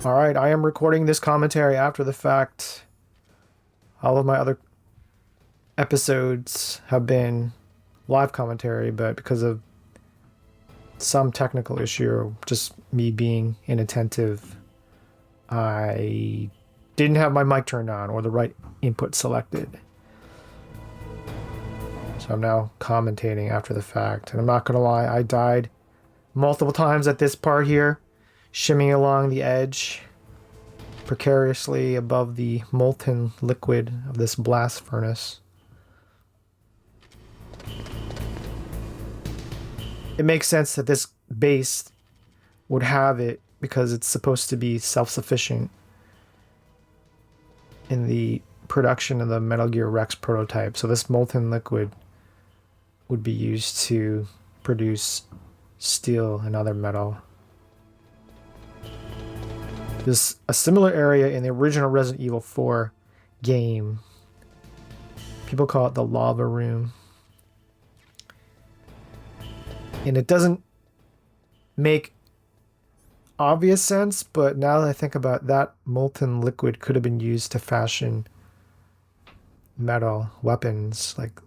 Alright, I am recording this commentary after the fact. All of my other episodes have been live commentary, but because of some technical issue or just me being inattentive, I didn't have my mic turned on or the right input selected. So I'm now commentating after the fact. And I'm not gonna lie, I died multiple times at this part here, shimmying along the edge precariously above the molten liquid of this blast furnace. It makes sense that this base would have it because it's supposed to be self-sufficient in the production of the Metal Gear Rex prototype. So this molten liquid would be used to produce steel and other metal. There's a similar area in the original Resident Evil 4 game. People call it the lava room. And it doesn't make obvious sense, but now that I think about it, that molten liquid could have been used to fashion metal weapons like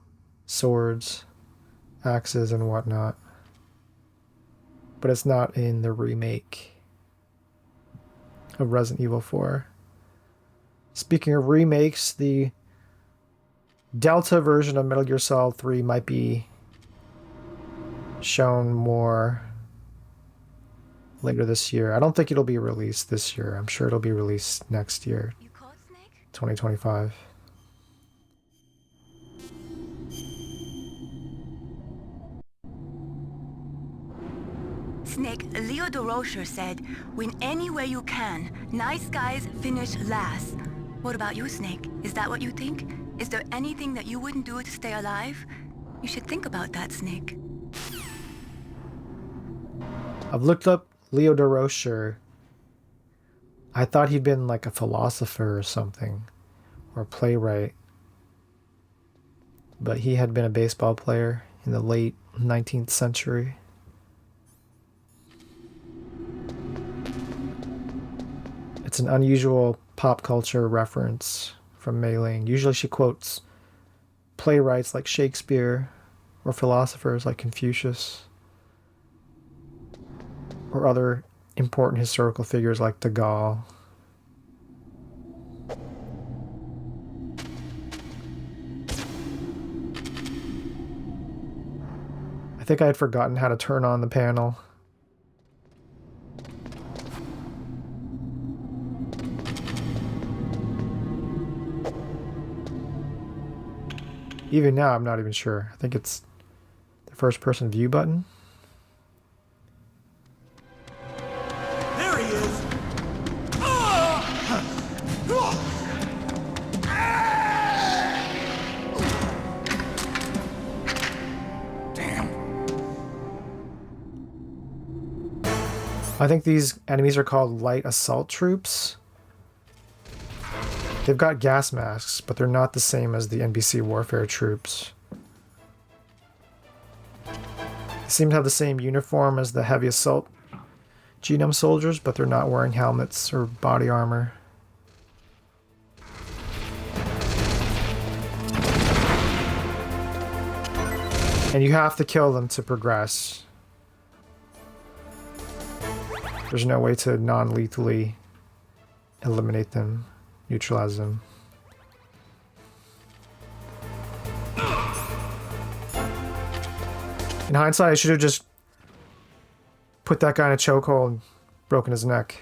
swords, axes, and whatnot. But it's not in the remake of Resident Evil 4. Speaking of remakes, the Delta version of Metal Gear Solid 3 might be shown more later this year. I don't think it'll be released this year. I'm sure it'll be released next year, 2025. Snake, Leo DeRocher said, win anywhere you can. Nice guys finish last. What about you, Snake? Is that what you think? Is there anything that you wouldn't do to stay alive? You should think about that, Snake. I've looked up Leo DeRocher. I thought he'd been like a philosopher or something, or a playwright. But he had been a baseball player in the late 19th century. It's an unusual pop culture reference from Mei Ling. Usually she quotes playwrights like Shakespeare or philosophers like Confucius or other important historical figures like de Gaulle. I think I had forgotten how to turn on the panel. Even now, I'm not even sure. I think it's the first person view button. There he is! Damn. I think these enemies are called light assault troops. They've got gas masks, but they're not the same as the NBC warfare troops. They seem to have the same uniform as the heavy assault genome soldiers, but they're not wearing helmets or body armor. And you have to kill them to progress. There's no way to non-lethally eliminate them. Neutralize them. In hindsight, I should have just put that guy in a chokehold and broken his neck.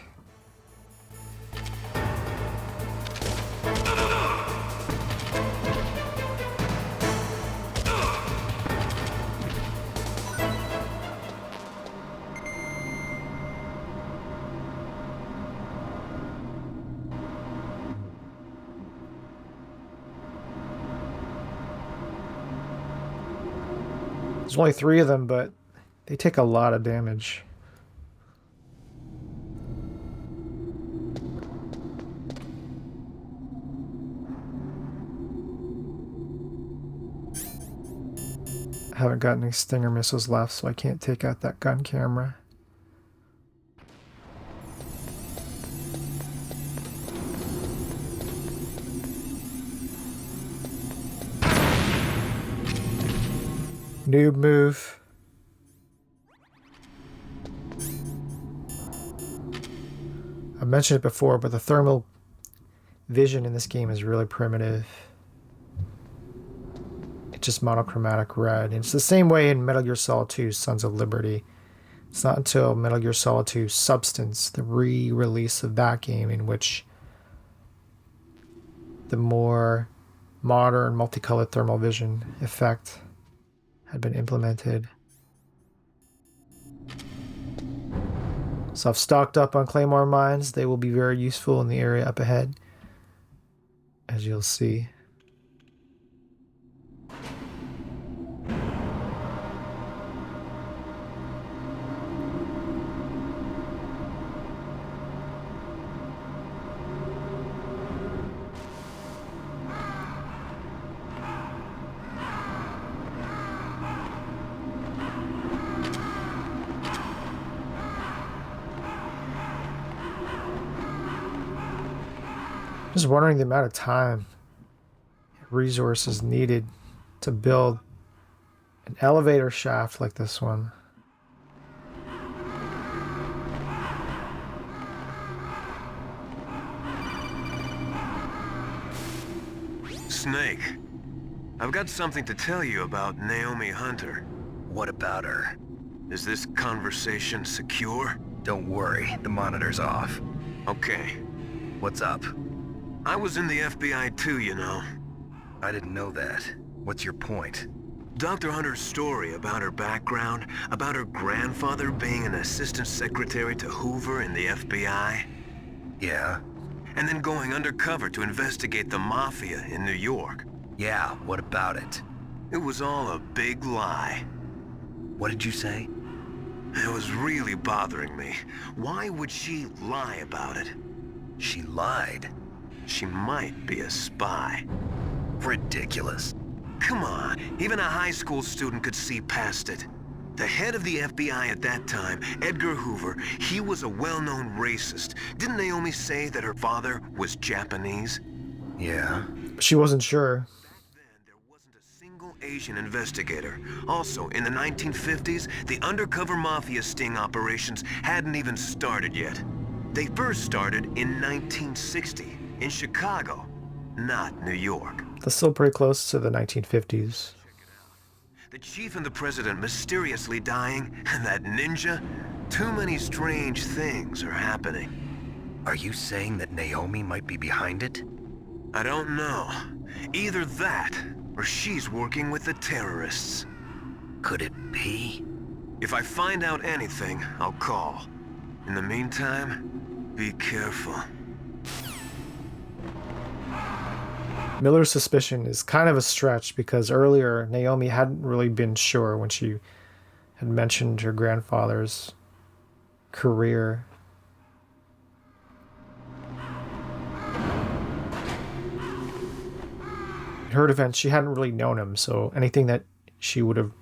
There's only 3 of them, but they take a lot of damage. I haven't got any Stinger missiles left, so I can't take out that gun camera. Noob move. I mentioned it before, but the thermal vision in this game is really primitive. It's just monochromatic red. And it's the same way in Metal Gear Solid 2 Sons of Liberty. It's not until Metal Gear Solid 2 Substance, the re-release of that game, in which the more modern multicolored thermal vision effect had been implemented. So I've stocked up on Claymore mines. They will be very useful in the area up ahead, as you'll see. Just wondering the amount of time, resources needed to build an elevator shaft like this one. Snake, I've got something to tell you about Naomi Hunter. What about her? Is this conversation secure? Don't worry, the monitor's off. Okay. What's up? I was in the FBI too, you know. I didn't know that. What's your point? Dr. Hunter's story about her background, about her grandfather being an assistant secretary to Hoover in the FBI. Yeah? And then going undercover to investigate the Mafia in New York. Yeah, what about it? It was all a big lie. What did you say? It was really bothering me. Why would she lie about it? She lied. She might be a spy. Ridiculous. Come on, even a high school student could see past it. The head of the FBI at that time, Edgar Hoover, he was a well-known racist. Didn't Naomi say that her father was Japanese? Yeah? She wasn't sure. Back then, there wasn't a single Asian investigator. Also, in the 1950s, the undercover mafia sting operations hadn't even started yet. They first started in 1960. In Chicago, not New York. That's still pretty close to the 1950s. The chief and the president mysteriously dying, and that ninja? Too many strange things are happening. Are you saying that Naomi might be behind it? I don't know. Either that, or she's working with the terrorists. Could it be? If I find out anything, I'll call. In the meantime, be careful. Miller's suspicion is kind of a stretch because earlier Naomi hadn't really been sure when she had mentioned her grandfather's career. In her defense, she hadn't really known him, so anything that she would have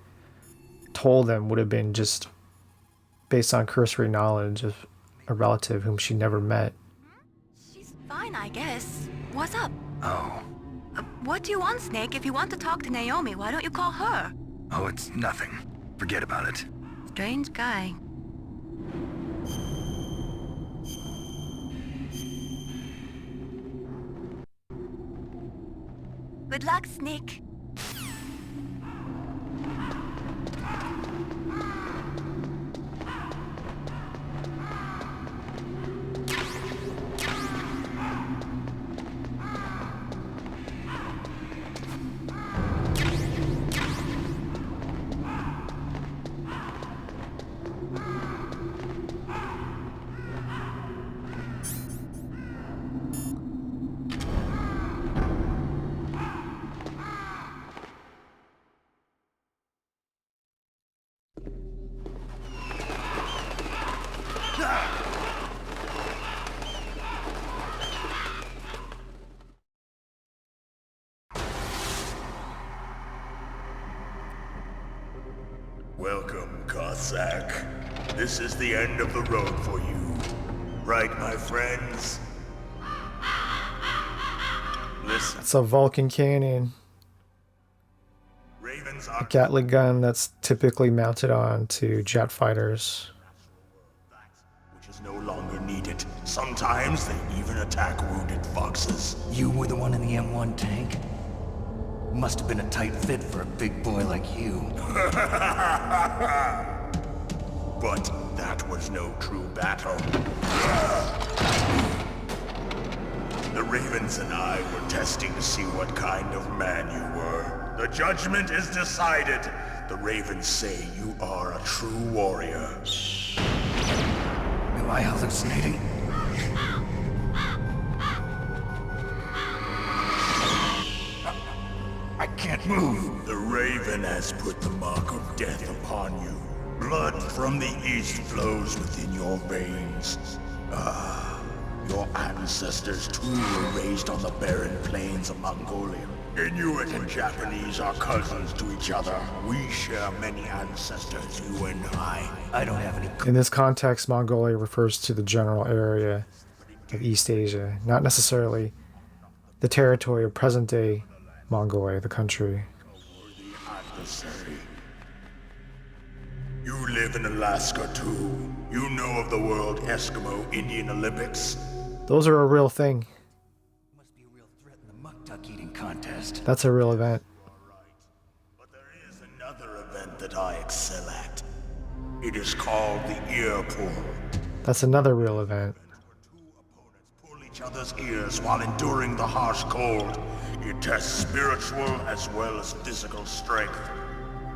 told him would have been just based on cursory knowledge of a relative whom she never met. She's fine, I guess. What's up? Oh. What do you want, Snake? If you want to talk to Naomi, why don't you call her? Oh, it's nothing. Forget about it. Strange guy. Good luck, Snake. Welcome, Cossack. This is the end of the road for you. Right, my friends? Listen, It's a Vulcan cannon. Raven ravens A are Gatling gun that's typically mounted on to jet fighters. which is no longer needed. Sometimes they even attack wounded foxes. You were the one in the M1 tank? Must have been a tight fit for a big boy like you. But that was no true battle. The ravens and I were testing to see what kind of man you were. The judgment is decided. The ravens say you are a true warrior. Am I hallucinating? I can't move. The raven has put the mark of death upon you. Blood from the east flows within your veins. Ah, your ancestors too were raised on the barren plains of Mongolia. Inuit and Japanese are cousins to each other. We share many ancestors, you and I. I don't have any. In this context, Mongolia refers to the general area of East Asia, not necessarily the territory of present-day Mongolia, the country. The Adversary. You live in Alaska too. You know of the World Eskimo Indian Olympics? Those are a real thing. Must be a real threat in the muck duck eating contest. That's a real event. But there is another event that I excel at. It is called the ear pull. That's another real event. Two opponents pull each other's ears while enduring the harsh cold. It tests spiritual as well as physical strength.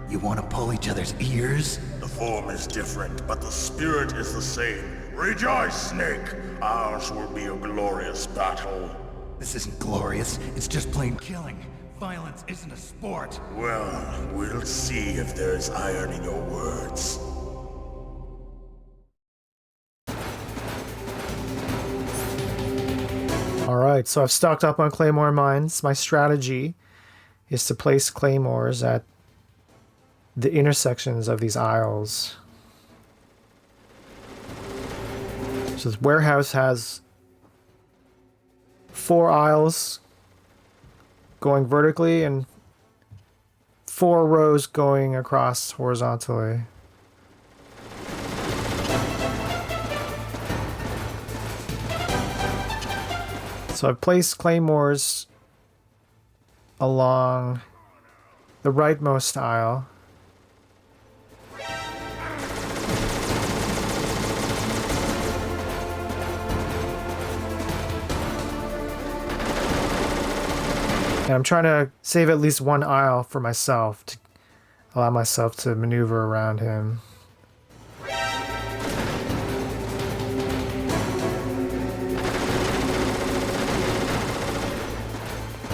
You want to pull each other's ears? The form is different, but the spirit is the same. Rejoice, Snake! Ours will be a glorious battle. This isn't glorious. It's just plain killing. Violence isn't a sport. Well, we'll see if there's iron in your words. Alright, so I've stocked up on Claymore mines. My strategy is to place Claymores at the intersections of these aisles. So this warehouse has 4 aisles going vertically and 4 rows going across horizontally. So I've placed Claymores along the rightmost aisle. And I'm trying to save at least one aisle for myself to allow myself to maneuver around him.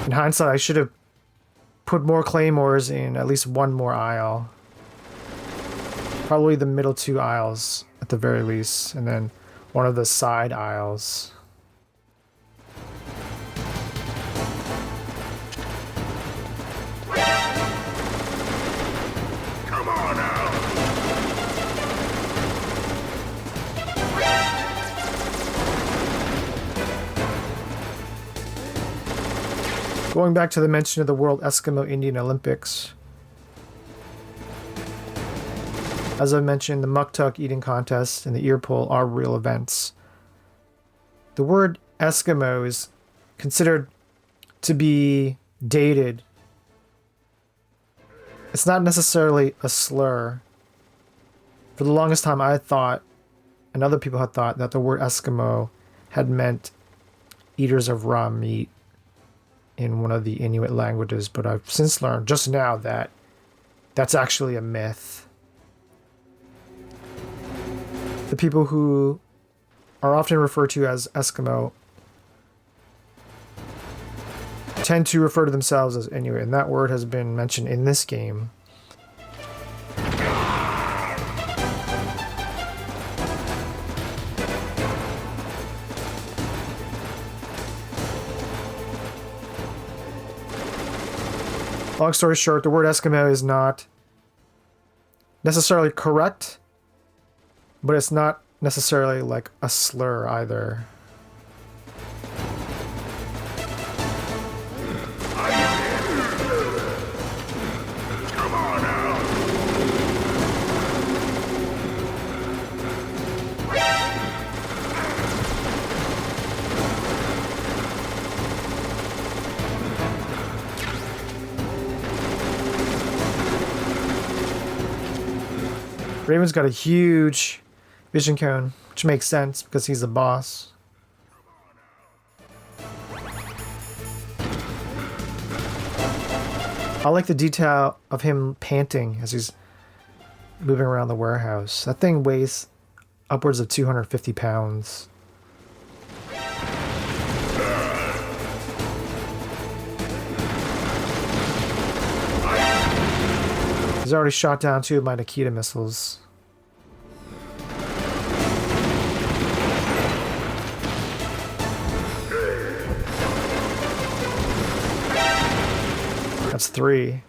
In hindsight, I should have put more Claymores in at least one more aisle. Probably the middle 2 aisles at the very least, and then one of the side aisles. Come on now! Going back to the mention of the World Eskimo Indian Olympics. As I mentioned, the muck tuck eating contest and the ear pull are real events. The word Eskimo is considered to be dated. It's not necessarily a slur. For the longest time I thought, and other people had thought, that the word Eskimo had meant eaters of raw meat in one of the Inuit languages, but I've since learned just now that that's actually a myth. The people who are often referred to as Eskimo tend to refer to themselves as Inuit, and that word has been mentioned in this game. Long story short, the word Eskimo is not necessarily correct, but it's not necessarily like a slur either. Come on Raven's got a huge vision cone, which makes sense because he's the boss. I like the detail of him panting as he's moving around the warehouse. That thing weighs upwards of 250 pounds. He's already shot down 2 of my Nikita missiles. That's 3.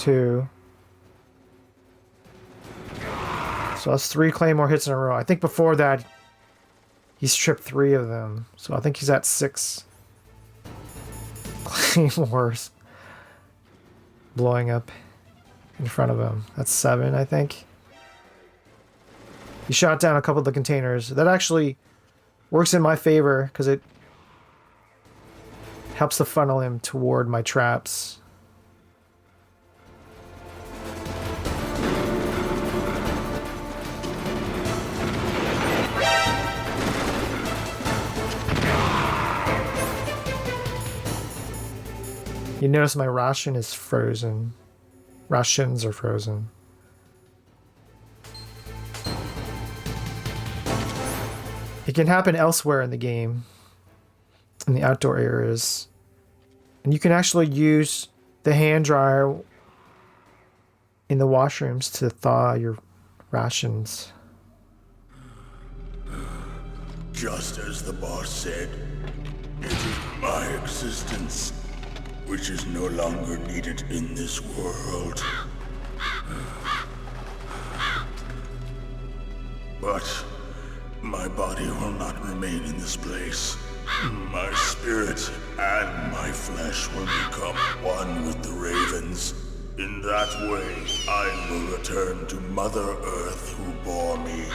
Two. So that's 3 Claymore hits in a row. I think before that, he's tripped 3 of them. So I think he's at 6 Claymores blowing up in front of him. That's 7, I think. He shot down a couple of the containers. That actually works in my favor because it helps to funnel him toward my traps. You notice my ration is frozen. Rations are frozen. It can happen elsewhere in the game, in the outdoor areas. And you can actually use the hand dryer in the washrooms to thaw your rations. Just as the boss said, it is my existence which is no longer needed in this world. But my body will not remain in this place. My spirit and my flesh will become one with the ravens. In that way, I will return to Mother Earth who bore me.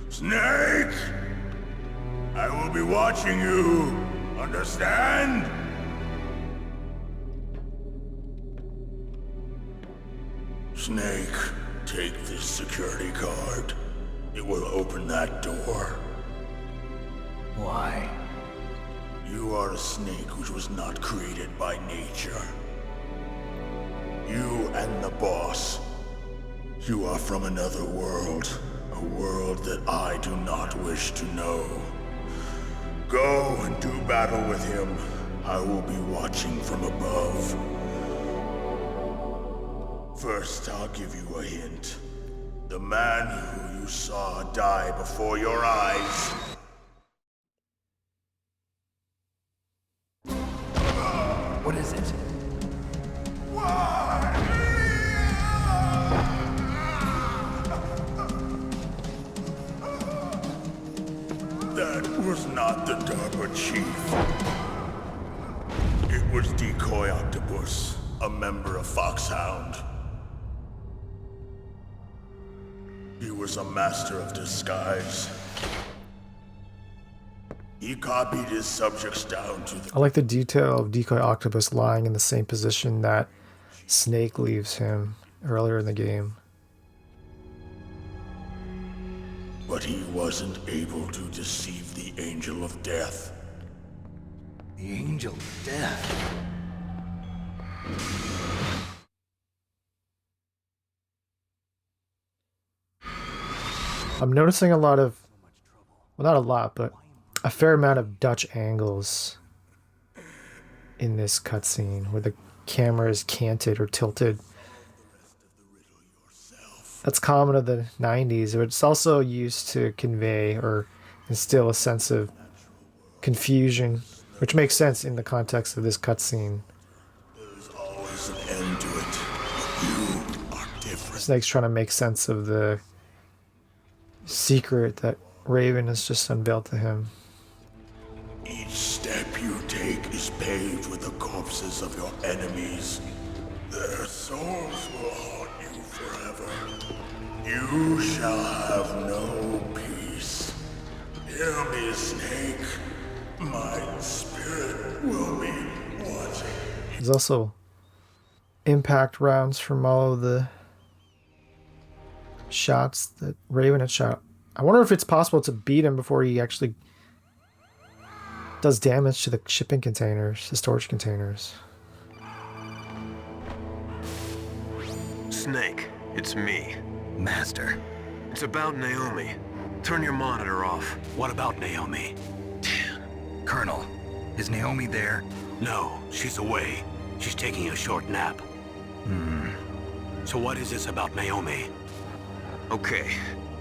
Snake! I will be watching you. Understand? Snake, take this security card. It will open that door. Why? You are a snake which was not created by nature. You and the boss. You are from another world. A world that I do not wish to know. Go and do battle with him. I will be watching from above. First, I'll give you a hint. The man who you saw die before your eyes. What is it? That was not the DARPA chief. It was Decoy Octopus, a member of Foxhound. He was a master of disguise. He copied his subjects down to the... I like the detail of Decoy Octopus lying in the same position that Snake leaves him earlier in the game. But he wasn't able to deceive the Angel of Death. The Angel of Death. I'm noticing a lot of, well, not a lot, but a fair amount of Dutch angles in this cutscene where the camera is canted or tilted. That's common of the 90s, but it's also used to convey or instill a sense of confusion, which makes sense in the context of this cutscene. There's always an end to it, but you are different. Snake's trying to make sense of the secret that Raven has just unveiled to him. Each step you take is paved with the corpses of your enemies. Their souls will haunt you forever. You shall have no peace. Hear me, Snake. My spirit will be watching. There's also impact rounds from all of the shots that Raven had shot. I wonder if it's possible to beat him before he actually does damage to the shipping containers, the storage containers. Snake, it's me. Master. It's about Naomi. Turn your monitor off. What about Naomi? Colonel, is Naomi there? No, she's away. She's taking a short nap. So what is this about Naomi? Okay,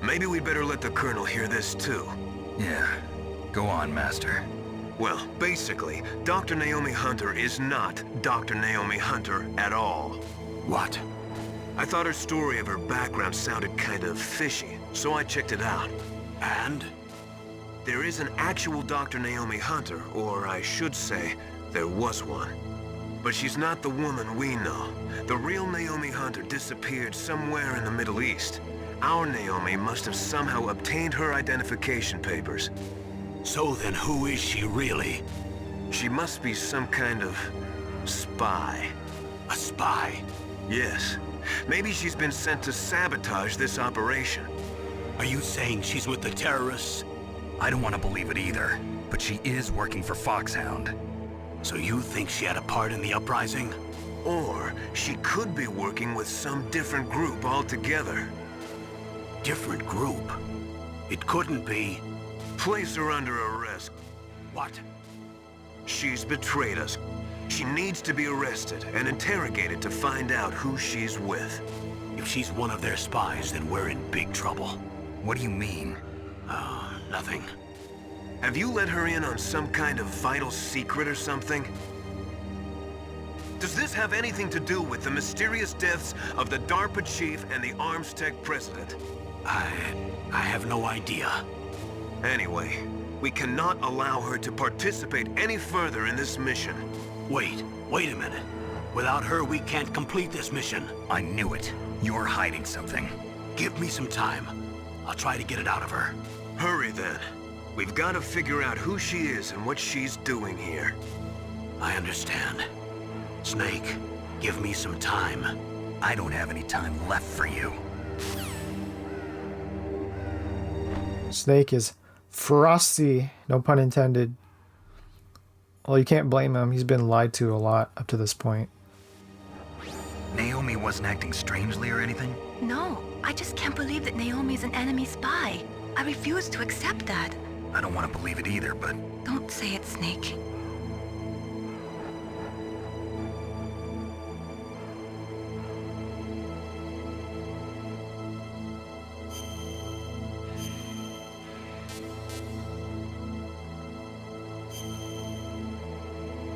maybe we'd better let the Colonel hear this too. Yeah. Go on, Master. Well, basically, Dr. Naomi Hunter is not Dr. Naomi Hunter at all. What? I thought her story of her background sounded kind of fishy, so I checked it out. And? There is an actual Dr. Naomi Hunter, or I should say, there was one. But she's not the woman we know. The real Naomi Hunter disappeared somewhere in the Middle East. Our Naomi must have somehow obtained her identification papers. So then who is she really? She must be some kind of spy. A spy? Yes. Maybe she's been sent to sabotage this operation. Are you saying she's with the terrorists? I don't want to believe it either, but she is working for Foxhound. So you think she had a part in the uprising? Or she could be working with some different group altogether. Different group? It couldn't be. Place her under arrest. What? She's betrayed us. She needs to be arrested and interrogated to find out who she's with. If she's one of their spies, then we're in big trouble. What do you mean? Nothing. Have you let her in on some kind of vital secret or something? Does this have anything to do with the mysterious deaths of the DARPA chief and the Armstech president? I have no idea. Anyway, we cannot allow her to participate any further in this mission. Wait a minute. Without her, we can't complete this mission. I knew it. You're hiding something. Give me some time. I'll try to get it out of her. Hurry then. We've got to figure out who she is and what she's doing here. I understand. Snake, give me some time. I don't have any time left for you. Snake is frosty, no pun intended. Well, you can't blame him. He's been lied to a lot up to this point. Naomi wasn't acting strangely or anything? No, I just can't believe that Naomi's an enemy spy. I refuse to accept that. I don't want to believe it either, but... Don't say it, Snake.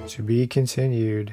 To be continued.